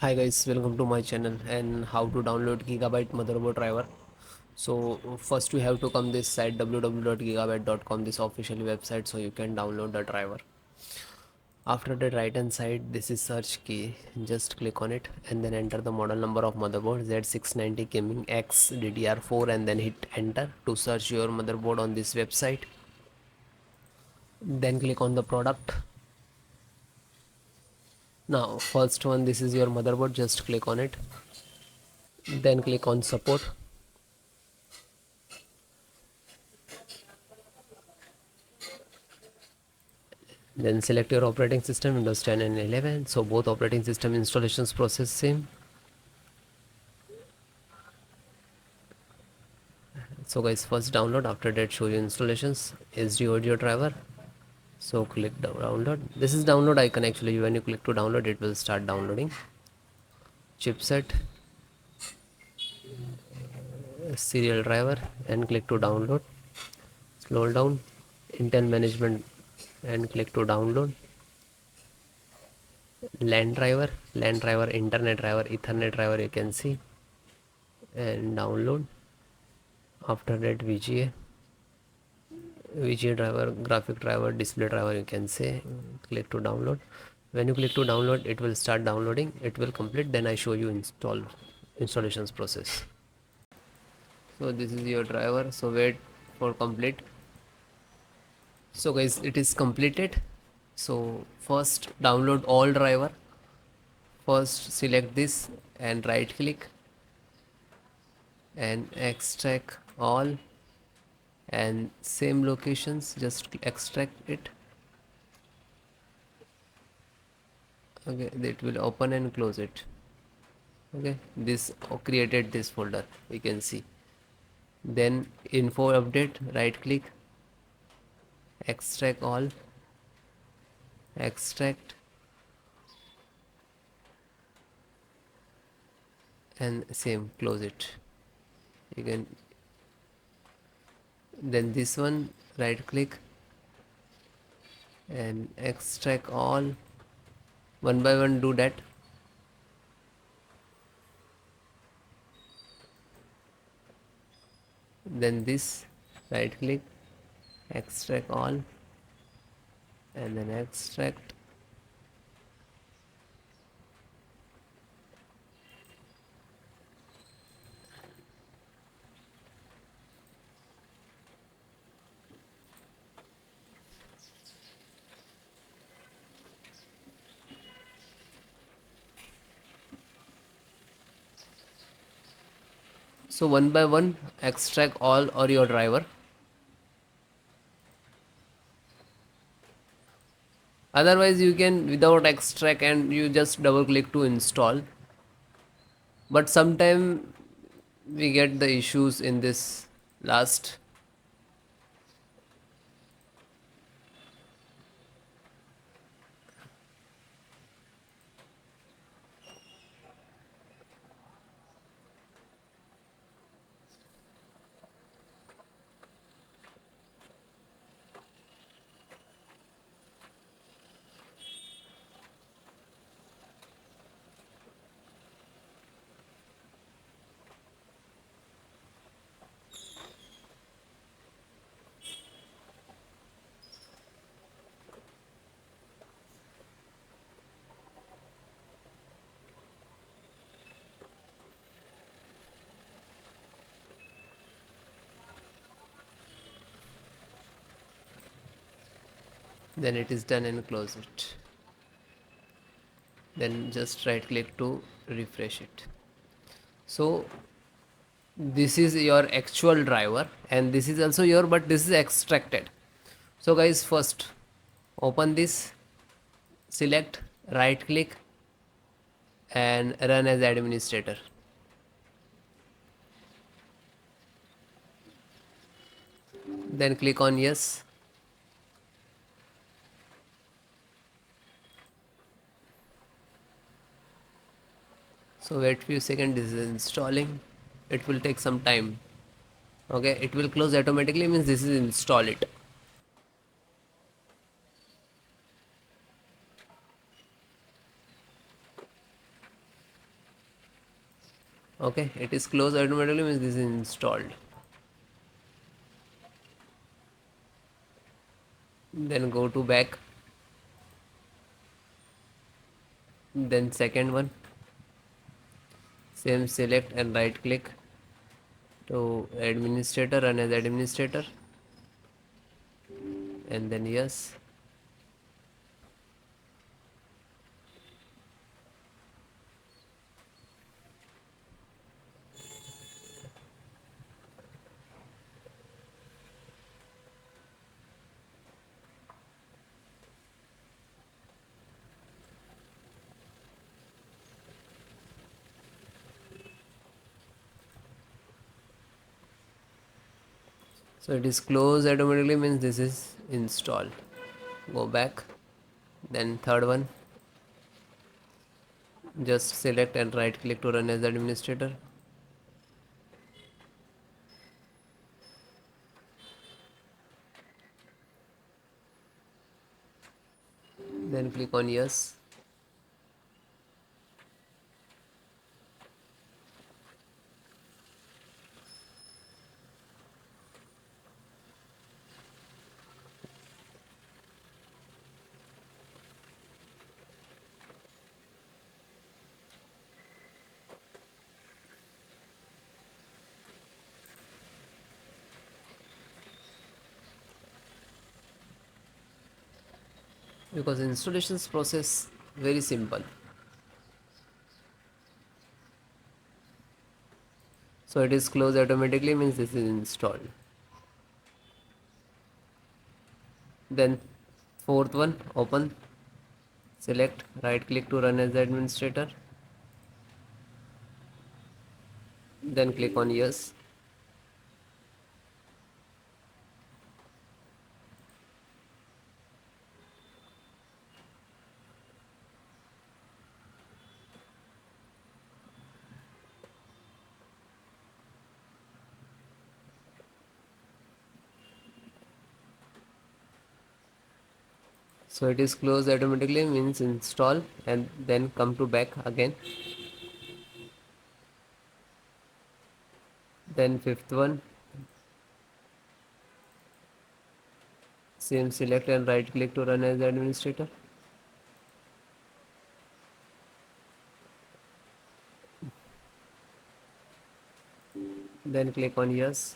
Hi guys, welcome to my channel and how to download Gigabyte motherboard driver. So first you have to come this site www.gigabyte.com, this official website, so you can download the driver. After that, right hand side, this is search key, just click on it and then enter the model number of motherboard Z690 Gaming X DDR4 and then hit enter to search your motherboard on this website. Then click on the product. Now first one, this is your motherboard, just click on it, then click on support. Then select your operating system, Windows 10 and 11. So both operating system installations process same. So guys, first download, after that show you installations, SD audio driver. So click download. This is download icon actually. When you click to download, it will start downloading. Chipset, serial driver, and click to download. Scroll down, Intel management, and click to download. LAN driver, internet driver, Ethernet driver, you can see, and download. After that VGA driver, graphic driver, display driver, you can say. Click to download. When you click to download, it will start downloading, it will complete, then I show you installations process. So this is your driver, so wait for complete. So guys, it is completed. So first download all driver. First select this and right click and extract all, and same locations, just extract it. Okay, it will open and close it. Okay, this created this folder, you can see. Then info update, right click, extract all, extract, and same close it. You can, then this one, right click and extract all, one by one do that. Then this, right click, extract all, and then extract. So one by one extract all or your driver. Otherwise you can without extract and you just double click to install, but sometime we get the issues in this last. Then it is done and close it. Then just right click to refresh it. So this is your actual driver and this is also your, but this is extracted. So guys, first open this, select, right click and run as administrator. Then click on yes. So wait few seconds, this is installing, it will take some time. Okay, it will close automatically, means this is install it. Okay, it is closed automatically means this is installed. Then go to back, then second one, same, select and right click to administrator, run as administrator, and then yes. So it is closed automatically means this is installed. Go back, then third one, just select and right click to run as administrator, then click on yes. Because installations process very simple. So it is closed automatically means this is installed. Then fourth one, open, select, right click to run as administrator, then click on yes. So it is closed automatically means install, and then come to back again. Then fifth one, same, select and right click to run as administrator, then click on yes.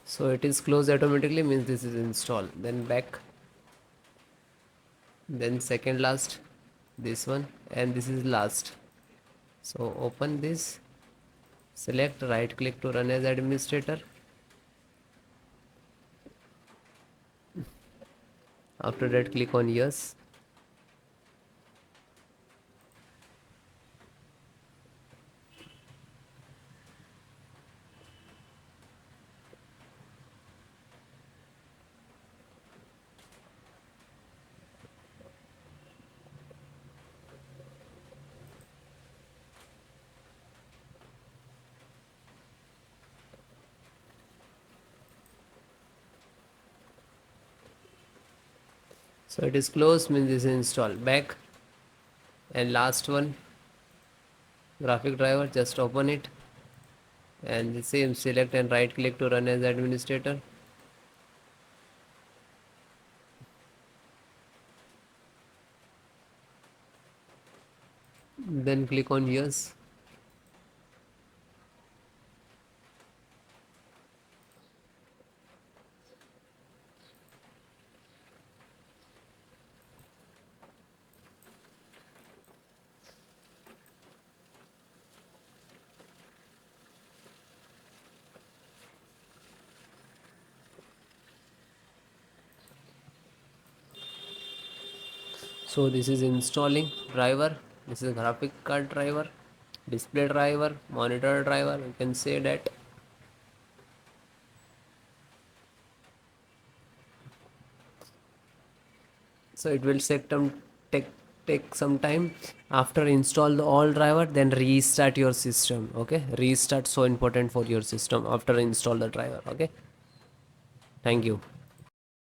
So it is closed automatically means this is installed. Then back, then second last, this one, and this is last. So open this, select, right click to run as administrator, after that click on yes. So it is closed means this is installed. Back, and last one, graphic driver, just open it, and the same, select and right click to run as administrator, then click on yes. So this is installing driver, this is graphic card driver, display driver, monitor driver, you can say that. So it will take take some time. After install the all driver, then restart your system. Okay, restart so important for your system after install the driver. Okay, thank you.